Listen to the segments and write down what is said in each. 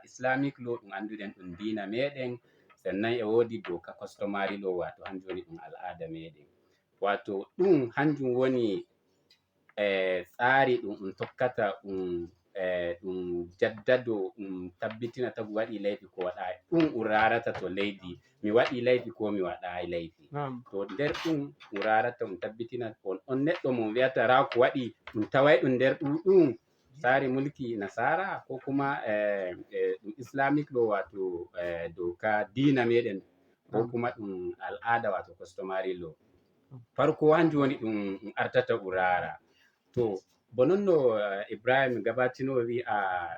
Islamic law ɗum anduɗen ɗum dina meɗen, sannan e wodi doka customary law wato hanjum woni ɗum al'ada meɗen. Wato ɗum hanjum woni tsari ɗum tokkata ɗum jaddado ɗum tabbitina tagu waɗi laifi ko waɗai. Ɗum rarata to leydi mi waɗi laifi ko mi waɗai laifi. To nder ɗum rarata ɗum tabbitina on neɗɗo mo wi'ata ra ko waɗi ɗum tawai ɗum nder ɗum tsari mulki nasara ko kuma ɗum islamic law wato doka dina meɗen ko kuma ɗum al'ada wato customary law. Farko hanjum woni ɗum artata rara. To bo nonno Ibrahim gabatinowo wi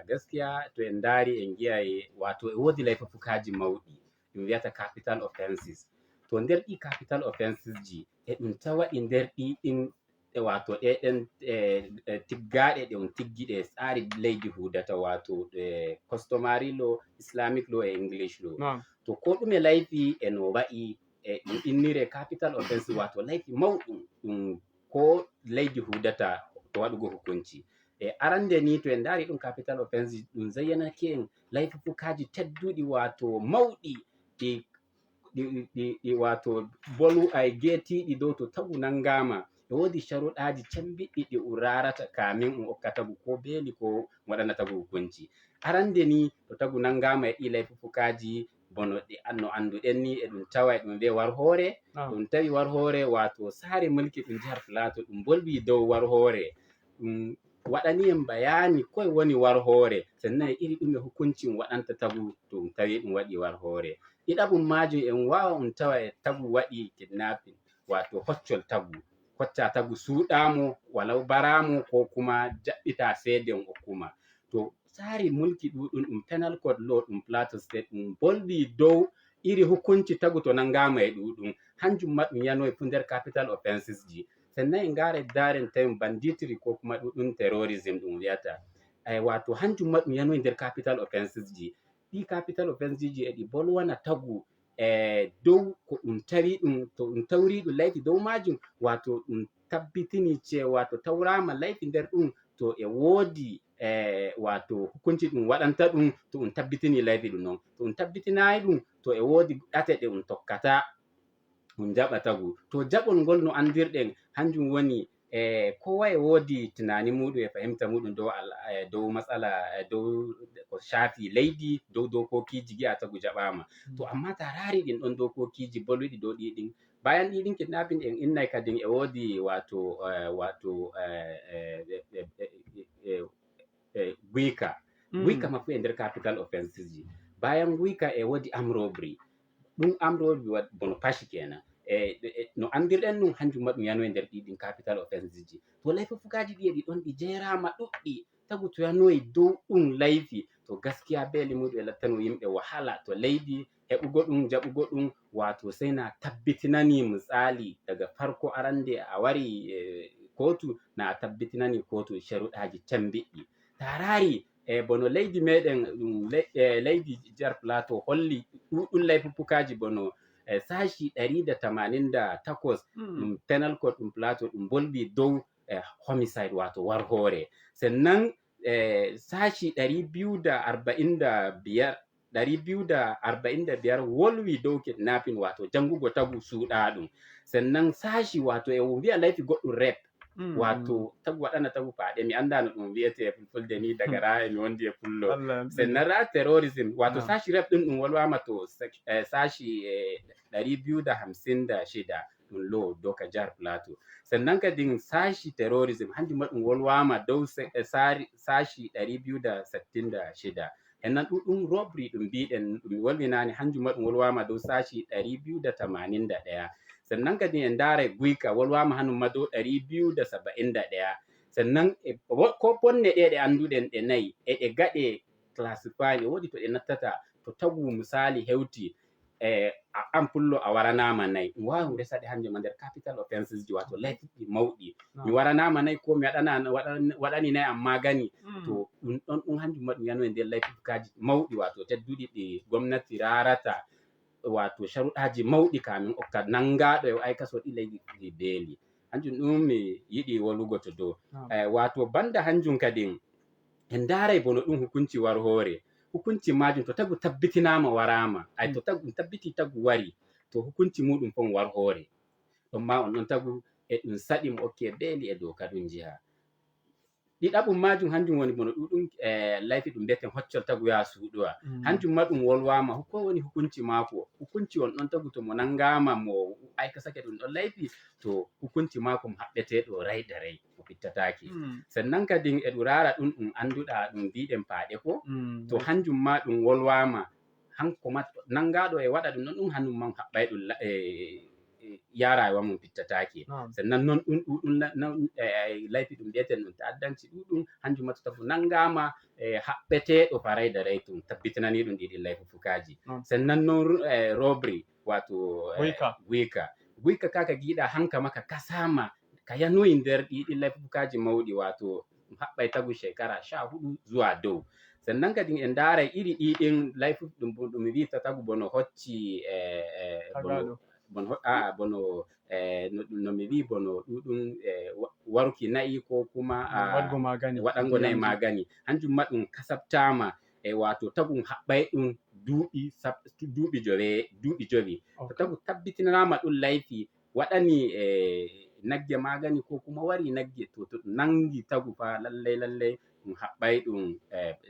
gaskiya to en dari en gi'ai wato e wodi laifukaji mauɗi ɗum wiyata capital offenses. To nder ɗi capital offenses ji e ɗum tawaɗi nder ɗiɗin wato ɗeɗen tiggaɗe ɗe on tiggiɗe tsari leydi hudata wato customary law, islamic law e english law. To ko ɗume laifi e no wa'i ɗum innire capital offenses wato laifi mauɗum ɗum ko leydi hudata to waɗugo hukunci. Arande ni to en dari ɗum capital offenses ɗum zayyanake en laifukaji tedduɗi wato mauɗi ɗi wato bolu ay getiɗi dow to tagu nangama e wodi sharuɗaji cambiɗɗi ɗi rarata kamin hokka tagu ko beli ko waɗana tagu hukunci. Arande ni to tagu nangama e ɗi laifukaji bono no anduɗen ni e ɗum tawa ɗum be war hore. Ɗum tawi war hore wato sare mulki ɗum jihar Plateau ɗum bolwi dow war hore. Ɗum waɗani en bayani koye woni war hore sannan e iri ɗume hukunci waɗanta tagu to ɗum tawi ɗum waɗi war hore. Ɗiɗaɓum majum en wawa on tawa e tagu waɗi kidnapping wato hoccol tagu, hocca tagu suɗamo walau baramo ko kuma jaɓɓita seede on hokkuma. To tsari mulki ɗuɗɗum ɗum penal code law ɗum Plateau state ɗum bolwi dow iri hukunci tagu to nangama e ɗuɗɗum hanjum ma ɗum yanoy fu nder capital offenses ji. Sannan en ngara daren tawi banditry ko kuma ɗuɗɗum terrorism ɗum wiyata wato hanjum ma ɗum yanoy nder capital offenses ji. Ɗi capital offenses ji e ɗi bolwana tagu dow ko ɗum tawi ɗum to ɗum tawri ɗum laifi dow majum wato ɗum tabbitini cewa to tawrama laifi nder ɗum to e wodi wato hukunci ɗum waɗanta ɗum to ɗum tabbitini laifi ɗum non. To ɗum tabbitinayi ɗum to e wodi ɗate ɗe ɗum tokkata ɗum jaɓa tagu. To jaɓol ngol no andirɗen hanjum woni kowa e wodi tunani muɗum e fahimta muɗum dow matsala dow ko shafi leydi dow dokokiji gi'a tagu jaɓama. To amma ta rari ɗin ɗon dokokiji bolwiɗi dow ɗiɗin bayan ɗiɗin kidnapping en innay kadin e wodi wato guika ma fu e nder capital offenses ji. Bayan guika e wodi armed robbery. Ɗum armed robbery bono fashi kenan. No andirɗen ɗum hanjum ma ɗum yanoy nder ɗiɗin capital offenses ji. To laifukaji ɗi e ɗi ɗon ɗi jerama ɗuɗɗi tagu to yanoy dow ɗum laifi to gaskiya beli muɗum e lattano yimɓe wahala to leydi heɓugo ɗum jaɓugo ɗum wato sai na tabbitinani misali daga farko arande a wari kotu na a tabbitinani kotu sharuɗaji cambiɗɗi. Tarari bono leydi meɗen ɗum leydi jihar Plateau holli ɗuɗɗum laifukaji bono sashi 188 ɗum penal code ɗum Plateau ɗum bolwi dow homicide wato war hore. Sannan sashi 245 wolwi dow kidnapping wato jangugo tagu suɗaɗum. Sannan sashi wato e wi'a laifi goɗɗum rep wato tagu waɗana tagu paɗe mi anda no ɗum wiyete fulfulde ni daga ra mi wondi e pullo. Sannan ra terrorism wato sashi rep ɗin ɗum wolwama to sashi 256 ɗum law doka jihar Plateau. Sannan kadin sashi terrorism hanjum ma ɗum wolwama dow sashi 266. Sannan ɗuɗɗum robbery ɗum mbiɗen ɗum wolwinani hanjum ma ɗum wolwama dow sashi 281. Sannan kadin en ndaray guika wolwama hanum ma dow 271. Sannan ko ponne ɗe anduɗen ɗe nayi e ɗe gaɗe classify e wodi to ɗe nattata to tagu misali hewti an pullo a waranama nayi ɗum wawi resaɗe hanjum nder capital offenses ji wato laifi mauɗi. Mi waranama nayi ko mi waɗani nayi amma gani to ɗum ɗon hanjum ma ɗum yanoy nder laifukaji mauɗi wato tedduɗi ɗi gwamnati rarata wato sharuɗaji mauɗi kamin hokka nangaɗo e aika soɗi leydi beli. Hanjum ɗum mi yiɗi wolugo to dow. Wato banda hanjum kadin en ndaray bono ɗum hukunci war hore. hukunci majum to tagu tabbitinama warama ay to tagu tabbiti tagu wari to hukunci muɗum fon war hoore ɗon ma on ɗon tagu e ɗum saɗi mo okke beeli e doka ɗum jiha. ɗiɗaɓum majum hanjum woni bono ɗuɗum layfi ɗum mbiyeten hoccol tagu yaha suuɗowa hanjum ma ɗum wolwama ko woni hukunci mako, hukunci on ɗon tagu to mo nangama mo aikasake ɗum ɗon layfi to hukunci mako mo haɓɓeteɗo ray da ray mo fittataki. sannan kadi e ɗum rara ɗum ɗum anduɗa ɗum mbiɗen paaɗe ko to hanjum ma ɗum wolwama hanko ma nangaɗo e waɗa ɗum ɗon ɗum hannum man haɓɓay ɗum ya rayuwa mum fittataki. sannan noon ɗum ɗuɗum layfi ɗum mbiyeten ɗum ta'addanci ɗuɗum hanjum ma to tagu nangama haɓɓeteɗo faray da ray tum tabbitinani ɗum ɗiɗi layfufukaji. sannan noon robbery wato guyka kaka giiɗa hanka maka kasama ka yanoyi nder ɗiɗi layfufukaji mawɗi wato ɗum haɓɓay tagu shekara 14 zuwa dow. sannan kadi en ndaray iri ɗiɗin layfu ɗum wi'ata tagu bono hocci bono no mi wi bono ɗuɗum waruki nayi ko kuma waɗango nayi magani hanjum ma ɗum kasabtama wato tagu haɓɓay ɗum duuɓi jowi to tagu tabbitinama ɗum layfi waɗani nagge magani ko kuma wari nagge to ɗum nangi tagu fa lallay ɗum haɓɓay ɗum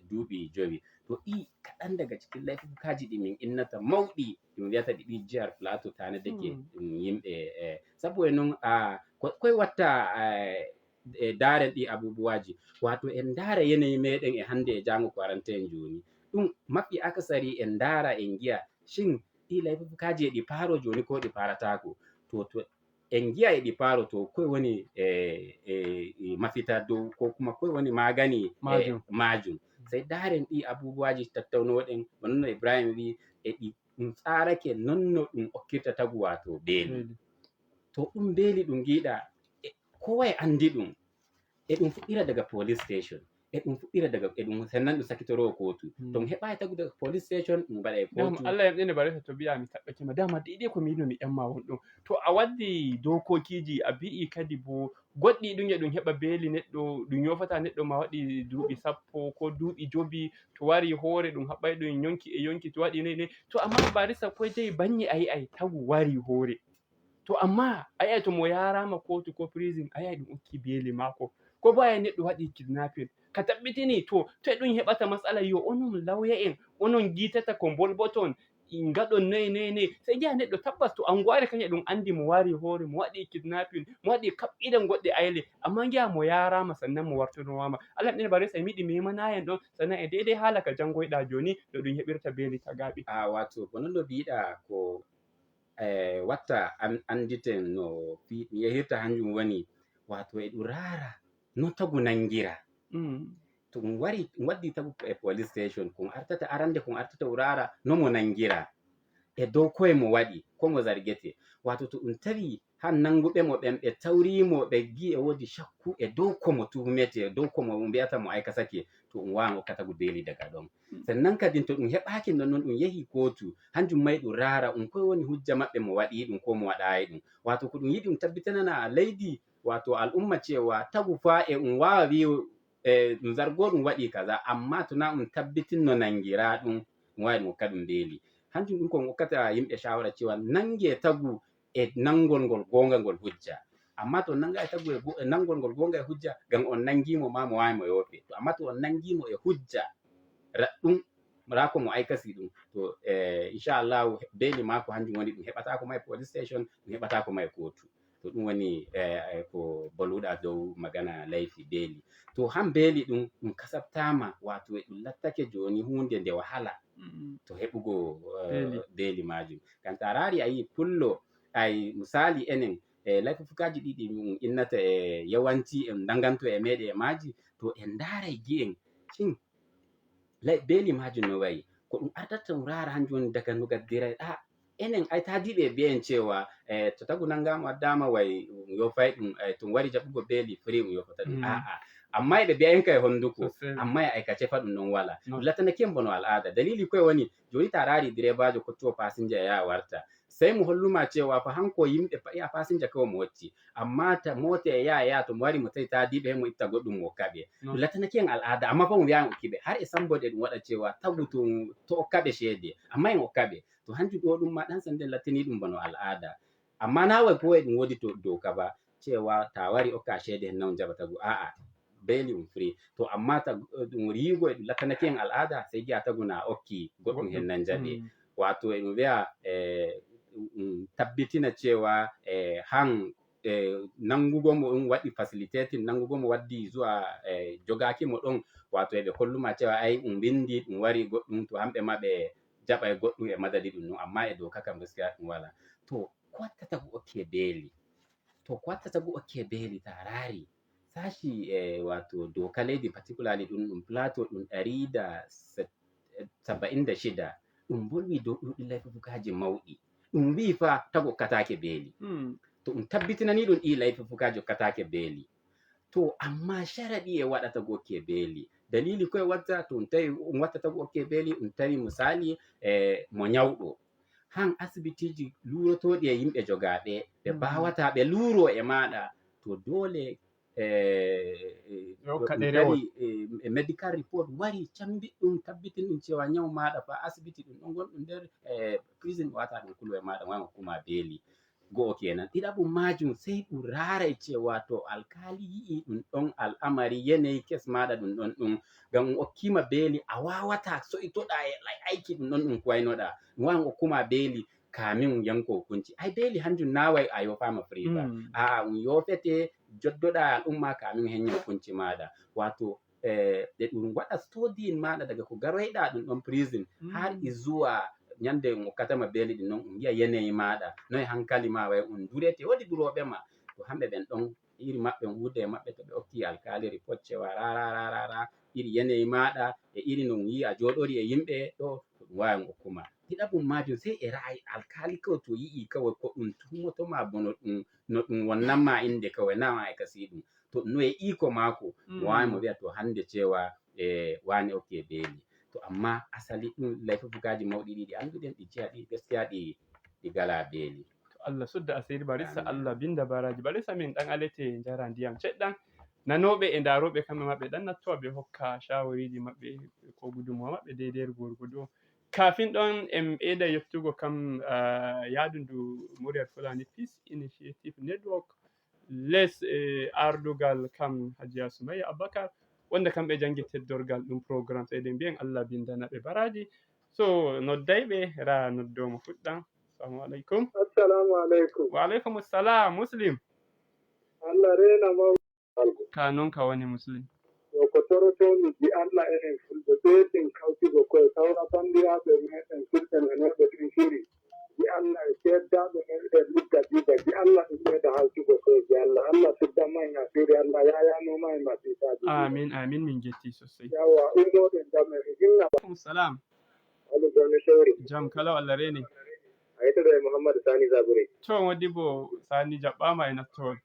duuɓi jowi. to ɗi kaɗan daga cikin layfukaji ɗi min innata mawɗi ɗum wiyata ɗi jihar Plateau tanadake ɗum yimɓe sabu e noon koye watta daren ɗi abubuwaji wato en ndaara yanayi meɗen e hande e jango ko arante en joni ɗum mafi akasari en ndaara en giya shin ɗi layfukaji e ɗi paaro joni ko ɗi paratako to en giya e ɗi paaro to koye woni mafita dow ko kuma koye woni magani majum sai daren ɗi abubuwaji tattaunoɗen wonno Ibrahim wi e ɗi ɗum tsarake nonno ɗum okkirta tagu wato beeli to ɗum beeli ɗum giiɗa kowa e andi ɗum e ɗum fuɗɗira daga police station e ɗum fuɗɗira daga ɗum sannan ɗum sakitoro kotu to ɗum heɓayi tagu daga police station ɗum waɗa e kotu. Allah yamɗine baresa to mbi'a mi taɓɓakima dama daidai ko mi yiɗino mi ƴamma wonɗon to a waddi dokokiji a bi'i kadi bo goɗɗi ɗum e ɗum heɓa beeli neɗɗo ɗum yofata neɗɗo ma waɗi duuɓi 10 ko duuɓi 5 to wari hoore ɗum haɓɓay ɗum yonki to waɗi nene to amma barisa ko dai banye a yi'ay tagu wari hoore to amma a yi'ay to mo yarama kotu ko prison a yi'ay ɗum okki beeli mako ko bo a neɗɗo waɗi kidnapping ka tabbitini to e ɗum heɓata matsala yo onon lawya en onon giitata ko bolboton ngaɗon noyi sai giya neɗɗo tabbas to anguware kanye ɗum andi mo wari hoore mo waɗi kidnapping mo waɗi kaɓɓiɗen goɗɗe ayle amma giya mo yarama sannan mo wartonowama Allah ɗin bare sai miɗi memanayen ɗon sannan e daidai hala ka jangoyɗa joni no ɗum heɓirta beeli tagaɓi wato ko non no mbiɗa ko watta anditen no mi yehirta hanjum woni wato e ɗum raara no tagu nangira to ɗum wari ɗum waddi tagu e police station kon artata arande kon artata urara no mo nangira e dow koye mo waɗi ko mo zargete wato to ɗum tawi han nanguɓe mo ɓen ɓe tawrimo ɓe gi e wodi shakku e dow ko mo tuhumete dow ko mo mbiyata mo aikasake to ɗum wawan hokka tagu beeli daga ɗon sannan kadi to ɗum heɓaki nonnon ɗum yehi kotu hanjum may ɗum rara ɗum koye woni hujja maɓɓe mo waɗi ɗum ko mo waɗayi ɗum wato ko ɗum yiɗi ɗum tabbitanana leydi wato al'umma cewa tagu fa e ɗum wawa wi ɗum zargo ɗum waɗi kaza amma to na ɗum tabbitinno nangira ɗum wawi ɗum hokka ɗum beeli hanjum ɗum kon hokkata yimɓe shawara cewa nange tagu e nangol ngol gonga ngol hujja amma to nanga e tagu e nangol ngol gonga e hujja ngam on nangimo ma mo wawi mo yoofe to amma to on nangimo e hujja raɗɗum rako mo aikasi ɗum to inchallahu beeli mako hanjum woni ɗum heɓatako ma e police station ɗum heɓatako ma e kotu to ɗum woni ko boluɗa dow magana layfi beeli to han beeli ɗum kasabtama wato e ɗum lattake joni hunde nde wahala to heɓugo beeli majum ngam ta rari a yi pullo ay misali enen layfufukaji ɗiɗi ɗum innata e yawanci en danganto e meɗe e maji to en ndaray gi'en shin beeli majum no wayi ko ɗum ardata ɗum rara hanjum woni daga no gaddiray enen ay taadiɓe biyen cewa to tagu nangama waddama way yofay ɗum to wari jaɓugo beeli free ɗum yofata ɗum amma eɓe biya en ka e honduko amma e aikace fa ɗum non wala ɗum lattanake en bono al'ada dalili koye woni joni ta rari direbajo kottuwo pasinja e yaha warta sai mu holluma cewa fa hanko yimɓe ya fasinja kawai mo wacci amma ta mota ya to mo wari mo tawi ta diɓe mo itta goɗɗum mo hokkaɓe ɗum latanake en al'ada amma fa mo wiyan hokkiɓe har e samboɗe ɗum waɗa cewa tagu to hokkaɓe ceede amma en hokkaɓe to hanjum ɗo ɗum ma ɗan sande latini ɗum bano al'ada amma na wai ko e ɗum wodi to doka ba cewa ta wari hokka ceede hen non jaɓa tagu a'a beli ɗum free to amma ta ɗum rigo e ɗum latanake en al'ada sai giya tagu na hokki goɗɗum hen nan jaɓe wato e ɗum wiya tabbitina cewa han nangugo mo ɗum waɗi facilitating nangugo mo waddi zuwa jogaki mo ɗon wato eɓe holluma cewa ai ɗum windi ɗum wari goɗɗum to hamɓe ma ɓe jaɓa e goɗɗum e madadi ɗum non amma e doka kam gaskiya ɗum wala to ko wattata go okke beeli ta rari sashi wato doka leydi particularly ɗum plateau ɗum 176 ɗum bolwi dow ɗuɗi laifukaji mawɗi ɗum wi fa tagu hokkatake beeli to ɗum tabbitinani ɗum ɗi laifukaji hokkatake beeli to amma sharaɗi e waɗata go okke beeli dalili koye watta to ɗum tawi ɗum watta tagu okke beeli ɗum tawi misali mo nyawɗo han asibitiji lurotoɗi e yimɓe jogaɓe ɓe mbawata ɓe luro e maɗa to dole medical report wari cambi ɗum tabbitin ɗum cewa nyaw maɗa fa asibiti ɗum ɗon gonɗum nder prison wata ɗum kulo e maɗa wan hokkuma beeli go'o kenan ɗiɗaɓum majum sai ɗum rarai cewa to alkali yi'i ɗum ɗon al'amari yanayi kes maɗa ɗum ɗon ɗum ngam ɗum hokkima beeli a wawata so'itoɗa e aiki ɗum ɗon ɗum kuwaynoɗa ɗum wawan hokkuma beeli kamin yanko hukunci ai beeli hanjum nawai a yofama free ba a'a ɗum yofete joddoɗa al'umma kamin henyi hukunci maɗa wato ɗe ɗum waɗa studying maɗa daga ko garoyɗa ɗum ɗon prison har zuwa nyande ɗum hokkatama beeli ɗin non ɗum yiya yanayi maɗa noye hankali ma way ɗum durete woodi duroɓe ma to hamɓe ɓen ɗon iri maɓɓe wuude maɓɓe to ɓe hokki alkali report cewa rarararara iri yanayi maɗa e iri no yi a joɗori e yimɓe ɗo ɗum wawan hokkuma ɗiɗaɓum majum sai e ra'ayi alkali kawai to yi'i kawai ko ɗum tumotoma bono ɗum no ɗum wonnanma inde kawai na e kasi ɗum to no e iko mako mo wawi mo wiya to hande cewa wani okke beeli to amma asali ɗum laifukaji mawɗi ɗiɗi anduɗen ɗi jiya ɗi gaskiya ɗi gala beeli to Allah sudda asiri barista Allah binda baraji barista min ɗan alete jara ndiyam seɗɗan nanoɓe e ndaroɓe kamɓe maɓɓe ɗan nattowa ɓe hokka shawariji maɓɓe ko gudunmawa maɓɓe daidai gurgudo kafin ɗon en ɓeyda yettugo kam yadundu muryar fulani peace initiative network les ardugal kam hajiya sumayya abubakar wonde kamɓe jangi teddorgal ɗum programme sai ɗen mbiyen Allah bindana ɓe baraji so noddayɓe ra noddomo fuɗɗam assalamu aleykum. Assalamu aleykum. Wa aleykum assalam muslim. Allah rena mawɗo. Ka non ka woni muslim. Yo ko torotomi ji Allah enen fulɓe be ɗin kawtigo koye sawra bandiraɓe meɗen fulɓe menoɓe ɗin shiri ji Allah e seddaɓe meɗen ligga diga ji Allah ɗum ɓeyda hawtugo koye ji Allah Allah suddanma en asiri Allah yayanoma en masifaji. Amin amin min jetti sosai. Yawa ummoɗen jam en inna. Salam. Alu jam shawri. Jam kala Allah reni. Aytude Muhammad Sani Zabure. To modibo Sani jaɓɓama e nattowol.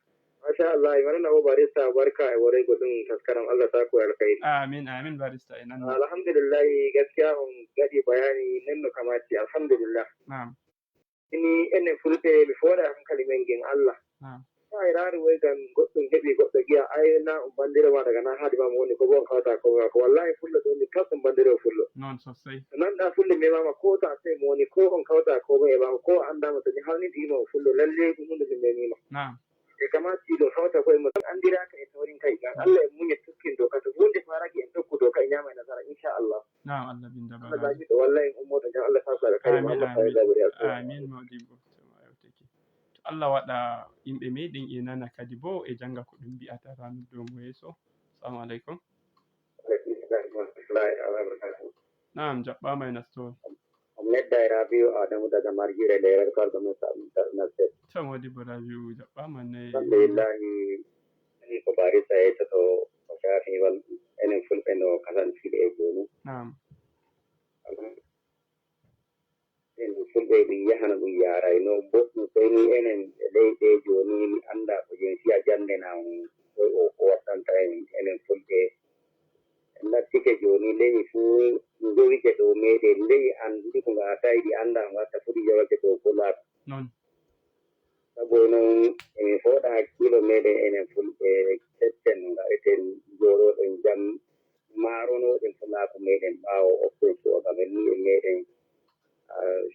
Masha Allah mana bo barista barka e wore godin taskaran Allah ta ko alkhairi. Amin amin barista ina. Alhamdulillah gaskiya on gadi bayani nan no kamati alhamdulillah. Na'am. Ini ene fulbe before hankali men gen Allah. Na'am. Ai rari wai gan goddun hebi goddo giya ai na bandire ma daga na hadi ma woni ko bon kawta ko wallahi fullo do ni kasum bandire fullo. Non sosai. Nan da fullo me ma ko ta sai mo ni ko on kawta ko me ba ko anda mata ni halni di mo fullo lalle mun da me ni ma. Na'am. E kamati do hawta koye mutum an dira ka e tawrin kai gan Allah e muñe tukkin doka to hunde faraki en tokku doka e nyama nasara inshallah. Na'am Allah binda bara. Allah ji wallahi ummoto jan Allah sa da kai Allah fa zaburi amin modibo to Allah waɗa yimɓe meɗen e nana kadi bo e janga ko ɗum mbi'ata ranu dow mo yeeso. Assalamu aleykum. Na'am jaɓɓama e nastowol. Nedda e Rabiu Adamu daga Margire leeral kaldo men naste. To modibo Rabiu jaɓɓama ne. Alhamdulillah ni ko barisa e to ko shafi wal enen fulɓe no kasan fiɗe e joni. Na'am. En fulɓe ɗum yahana ɗum yaray no boɗɗum sey ni enen leyɗe joni mi anda ko jen siya jande na o wattanta enen fulɓe en nattike joni leyi fuu jowike ɗo meɗen leyi anduɗi ko ngatayi ɗi anda watta fuɗi jawake ɗo ko laata non Sabo noon emi fooɗa hakkilo meɗen enen fulɓe keccen no gaɗeten joroɗen jam maronoɗen fulako meɗen ɓaawo oppen shugaban ni e meɗen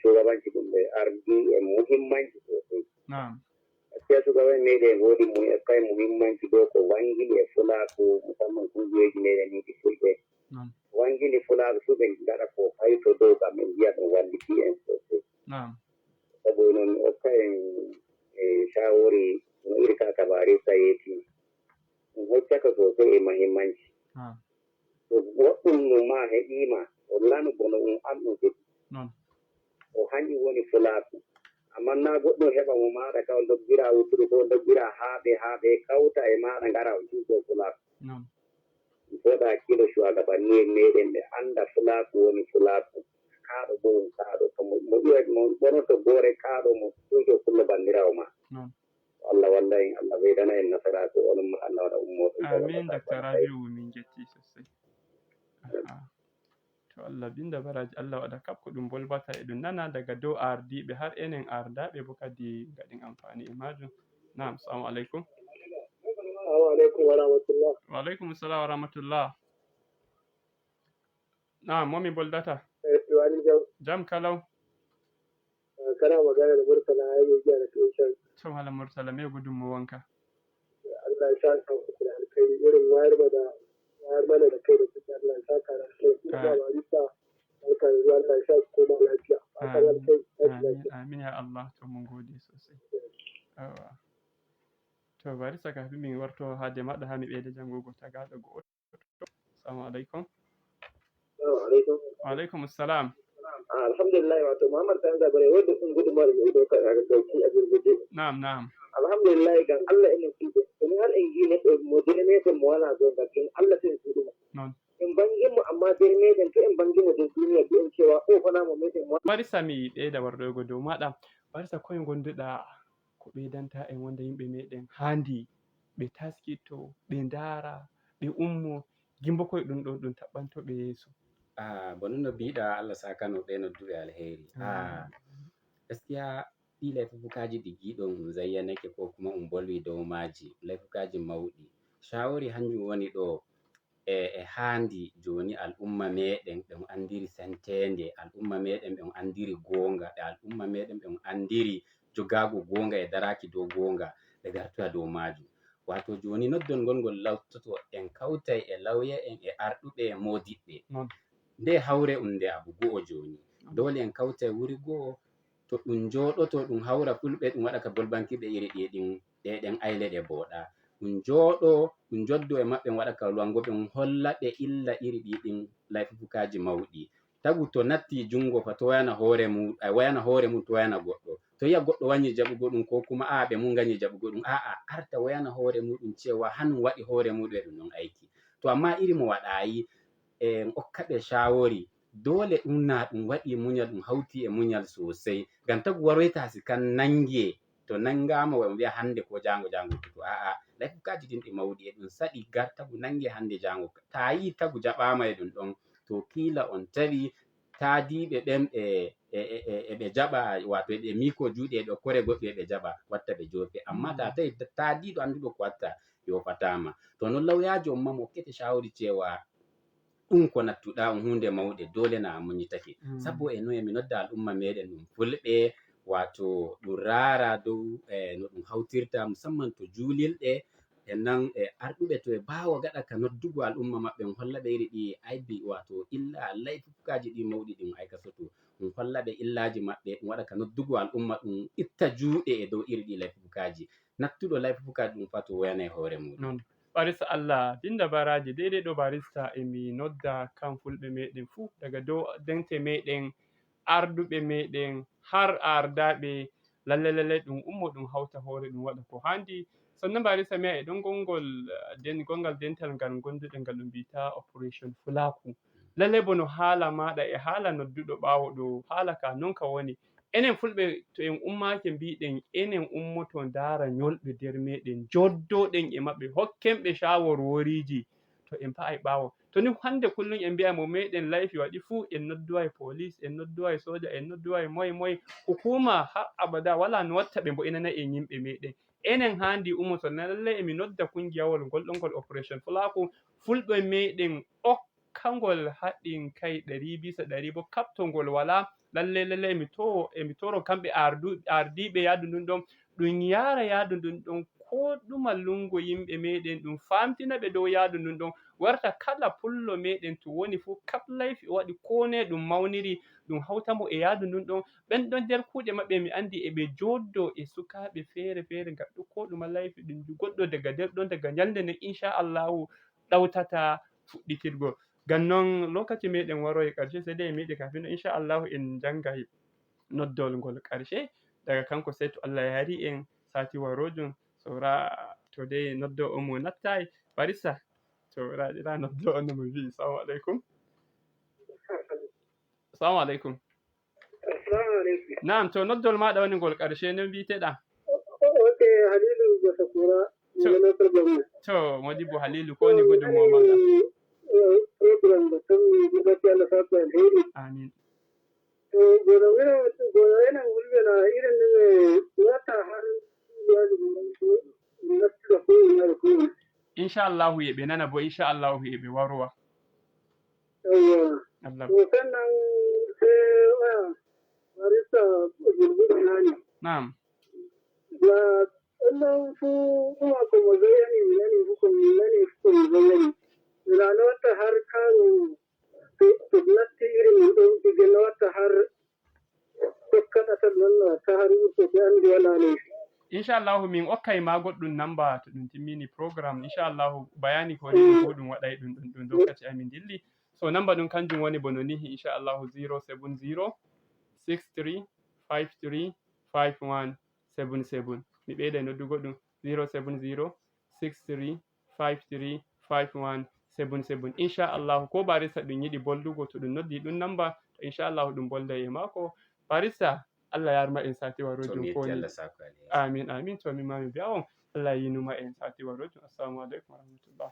shugabanci ɗum ɓe ardi e muhimmanci sosai na'am gaskiya shugaban meɗen woodi kay muhimmanci ɗo ko wangili e fulako musamman kungiyoji meɗen ni ɗi fulɓe non wangili fulako fu ɓe gaɗa ko hayto dow kam ɓe mbiya ɗum walliti en sosai na'am sabo noon mi hokka en shawori no iri kaka barista yeeti ɗum hoccaka sosai e muhimmanci na'am to goɗɗum no ma heɓima o lanu bono ɗum an ɗum heɓi non o hanƴum woni fulako amma na goɗɗum heɓa mo maɗa ka o doggira wuttude ko doggira haaɓe kawta e maɗa ngara o juuto fulako non ɗum foɗa hakkilo shuwagabanni en meɗen ɓe anda fulako woni fulako kaaɗo bo won kaaɗo to mo ƴiwa mo ɓonoto goore kaaɗo mo toujours fulla bandirawo ma non Allah walla en Allah ɓeydana en nasaraku onon ma Allah waɗa ummoɗon amin Dr. Rabiu min jetti sosai to Allah binda baraji Allah waɗa kap ko ɗum bolbata e ɗum nana daga dow ardiɓe har enen ardaɓe bo kadi gaɗin amfani e majum. Na'am, assalamu alaikum. Assalamu alaikum wa rahmatullah. Wa alaikum assalam wa rahmatullah. Na'am, momi boldata. Wani Jam kalau. Kana magana da Murtala Hayo jiya da Tushen. To Malam Murtala me gudunmuwanka? Allah ya sa ka da alkhairi irin wayar mana da kai da kuke Allah ya saka da alkhairi. Ina ba risa barka da zuwa Allah ya sa ku koma lafiya. Amin ya Allah, to mun gode sosai. To barisa kafin min warto hade maɗa ha mi ɓeyda jangugo tagaɗo go'o. Assalamu alaikum. Assalamu alaikum. Wa alaikum assalam. Alhamdulillah wato Muhammad Sani Zabare wanda kun gudunmawar da ido ka dauki a gurguje. Na'am. Alhamdulillah ga Allah ina tuba. Kun har in gi ne mo dole ne ko mo wala go ga kin Allah sai su duma. Non. In bangin mu amma dai ne dan to in bangin mu da duniya din cewa ko fa na mu meten mu. Barisa mi ɓeyda warɗogo dow maɗa. Barisa koye gonduɗa ko ɓeydanta en wonde yimɓe meɗen handi ɓe taskito ɓe ndaara ɓe ummo gimbo koye ɗum ɗo ɗum taɓɓantoɓe yeeso. Bano no mbiɗa Allah sakano ɓe nodduɓe alheri. Gaskiya ɗi laifukaji ɗi giɗon zayyanake ko kuma bolwi dow maji laifukaji mawɗi. Shawari hanjum woni ɗo e handi joni al'umma meɗen ɓe andiri sentende, al'umma meɗen ɓe andiri gonga, al'umma meɗen ɓe andiri jogago gonga e daraki dow gonga ɓe gartoya dow majum. Wato joni noddon ngol lawtoto en kawtai e lawya en e arɗuɓe e modiɓɓe. Nde hawre nde abu go'o joni dole en kawta e wuri go'o to ɗum joɗoto ɗum hawra fulɓe ɗum waɗa ka bolbankirɗe iri ɗen ayle ɗe booɗa ɗum jooɗo ɗum joddo e maɓɓe waɗa ka luwango ɓe holla ɓe illa iri ɗin laifukaji mawɗi. Tagu to natti jungo fa to wayana hoore mum to wayana goɗɗo to yi'a goɗɗo wanyi jaɓugo ɗum ko kuma ɓe mum ganyi jaɓugo ɗum arta wayana hoore muɗum cewa hanum waɗi hoore muɗum e ɗum ɗon aiki. To amma iri mo waɗayi hokkaɓe shawori dole ɗum na ɗum waɗi munyal ɗum hauti e munyal sosai ngam tagu waroyta si kan nange to nangama wa mbiya hande ko jango to laifukaji ɗin ɗi mawɗi e ɗum saɗi gar tagu nange hande jango ta yi tagu jaɓama e ɗum ɗon to kila on tawi taadiɓe ɓen ɓe jaɓa wato ɓe miko juuɗe e ɗokkore goɗɗi ɓe jaɓa watta ɓe jofe amma ta tawi taadiɗo anduɗo ko watta yofatama. To non lawyajo on ma mo hokkete shawari cewa ɗum ko nattuɗa hunde mawɗe dole na munyitake sabo e no mi nodda al'umma meɗen ɗum fulɓe wato ɗum raara dow no ɗum hawtirta musamman to julilɗe nan arɗuɓe to bawa gaɗa ka noddugo al'umma maɓɓe holla ɓe iri ɗi aibi wato illa laifukaji ɗi mawɗi ɗum aikasoto ɗum holla ɓe illaji maɓɓe ɗum waɗa ka noddugo al'umma ɗum itta juuɗe e dow iri ɗi laifukaji nattuɗo laifukaji ɗum fa to woyanai hoore muɗum. Barista Allah binda baraji daidai ɗo barista emi nodda kan fulɓe meɗen fuu daga dow dente meɗen arduɓe meɗen har ardaɓe lalle ɗum ummo ɗum hauta hore ɗum waɗa ko handi. Sannan barista mi e ɗon gongal dental ngal gonduɗe ngal ɗum mbita operation fulaku lalle bono haala maɗa e haala nodduɗo ɓawo ɗo haala ka non ka woni enen fulɓe to en ummake mbiɗen enen ummoto ndara nyolɓe nder meɗen joddoɗen e maɓɓe hokkenɓe shawarworiji to en pa'ai ɓaawo. To ni hande kullum en mbi'ai mo meɗen laifi waɗi fuu en nodduwai police, en nodduwai soja, en nodduwai moye hukuma har abada wala no watta ɓe mbo'inana en yimɓe meɗen. Enen handi ummoto lallai emi nodda kungiyawol ngolɗon ngol Operation Fulaku fulɓe meɗen okkangol haɗin kai 100% bo kap to ngol wala lallai emi toro kamɓe ardiɓe yaadu ndun ɗon ɗum yara yaadu ndun ɗon ko ɗuma lungo yimɓe meɗen ɗum famtina ɓe dow yaadu ndun ɗon warta kala pullo meɗen to woni fu kap laifi o waɗi ko ne ɗum mauniri ɗum hautamo e yaadu ndun ɗon ɓen ɗon nder kuuɗe maɓɓe mi andi eɓe joddo e sukaɓe fere gaɗɗo ko ɗuma laifi ɗum goɗɗo daga nder ɗon daga nyalde nden inchallahu ɗautata fuɗɗitirgo. Ngam non lokaci meɗen waroyi ƙarshe sai dai en miɗi kafin inchallahu en jangai noddol ngol ƙarshe daga kanko sai to Allah yari en sati warojum saura to dai noddo on mo nattai barista to raɗira noddo on mo wi assalamu alaikum. Assalamu alaikum. Assalamu alaikum. Na'am to noddol maɗa woni ngol ƙarshe no mbiteɗa? Oke Halilu Basakura. To Modibo Halilu ko ni gudunmawa maɗa? Program da sun yi gaskiya da sabu alheri. Amin. To gobe yana wulbe na irin ne wata har ya nasu da koyi na rukuni. Inshallahu yeɓe nana bo inshallahu yeɓe warowa. Yawwa. To sannan sai waya barista gurgudu na ne. Na'am. Ya wannan su kuma kuma zayyani ne zayyani. Na wata har karo natti irin ɗin digin wata har tokkata ta wannan ta har uku ta an wala ne. Inshallahu min okkay ma goɗɗum namba to ɗum timmini program inshallahu bayani ko ni ko ɗum waɗay ɗum lokaci amin dilli. So namba ɗum kanjum woni bono ni inshallahu 070 63 53 5177 mi ɓeyday noddugo ɗum 070 63 53 5177 inchallahu ko barista ɗum yiɗi bollugo to ɗum noddi ɗum namba to inchallahu ɗum bolday e maako barista Allah yarma en sati warojum ko ni amin to min ma mi bi'a on Allah yinuma en sati warojum assalamu alaikum warahmatullah.